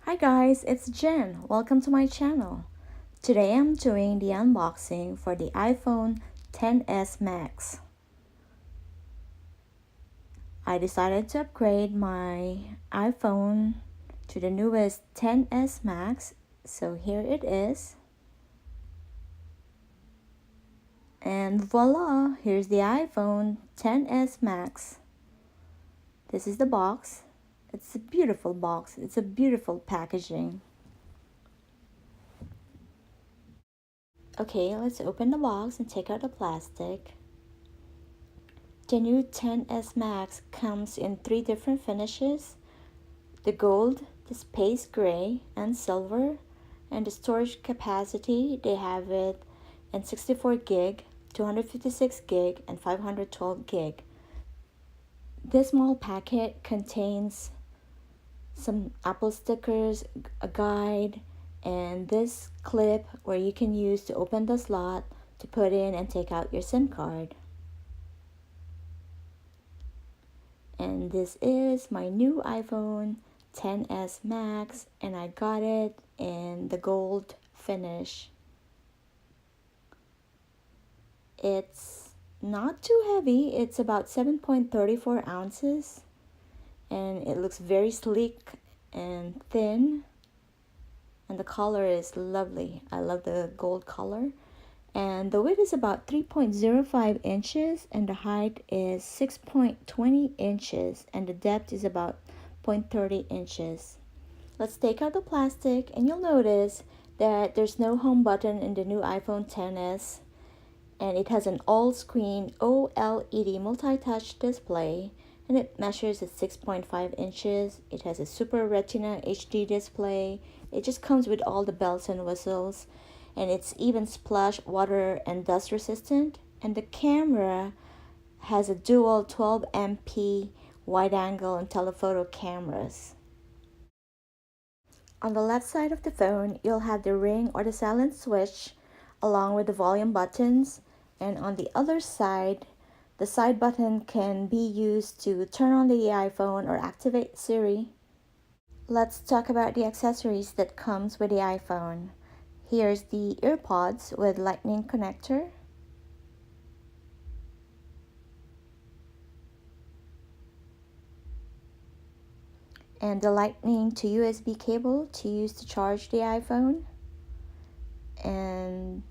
Hi guys, it's Jen. Welcome to my channel. Today I'm doing the unboxing for the iPhone XS Max. I decided to upgrade my iPhone to the newest XS Max, so here it is. And voila, here's the iPhone XS Max. This is the box. It's a beautiful box. It's a beautiful packaging. Okay, let's open the box and take out the plastic. The new XS Max comes in 3 different finishes: the gold, the space gray, and silver. And the storage capacity, they have it in 64 gig, 256 gig, and 512 gig. This small packet contains some Apple stickers, a guide, and this clip where you can use to open the slot to put in and take out your SIM card. And this is my new iPhone XS Max, and I got it in the gold finish. It's not too heavy. It's about 7.34 ounces, and it looks very sleek and thin, and the color is lovely. I love the gold color. And the width is about 3.05 inches, and the height is 6.20 inches, and the depth is about 0.30 inches. Let's take out the plastic, and you'll notice that there's no home button in the new iPhone XS, and it has an all-screen OLED multi-touch display, and it measures at 6.5 inches. It has a Super Retina HD display. It just comes with all the bells and whistles, and it's even splash, water, and dust resistant. And the camera has a dual 12MP wide angle and telephoto cameras. On the left side of the phone, you'll have the ring or the silent switch along with the volume buttons, and on the other side, the side button can be used to turn on the iPhone or activate Siri. Let's talk about the accessories that comes with the iPhone. Here's the earpods with lightning connector, and the lightning to USB cable to use to charge the iPhone, and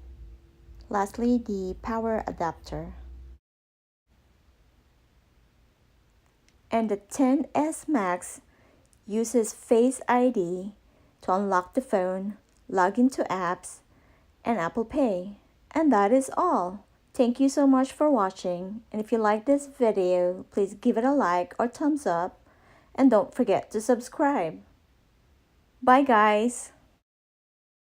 lastly the power adapter. And the XS Max uses Face ID to unlock the phone, log into apps, and Apple Pay. And that is all. Thank you so much for watching, and if you like this video, please give it a like or thumbs up, and don't forget to subscribe. Bye guys!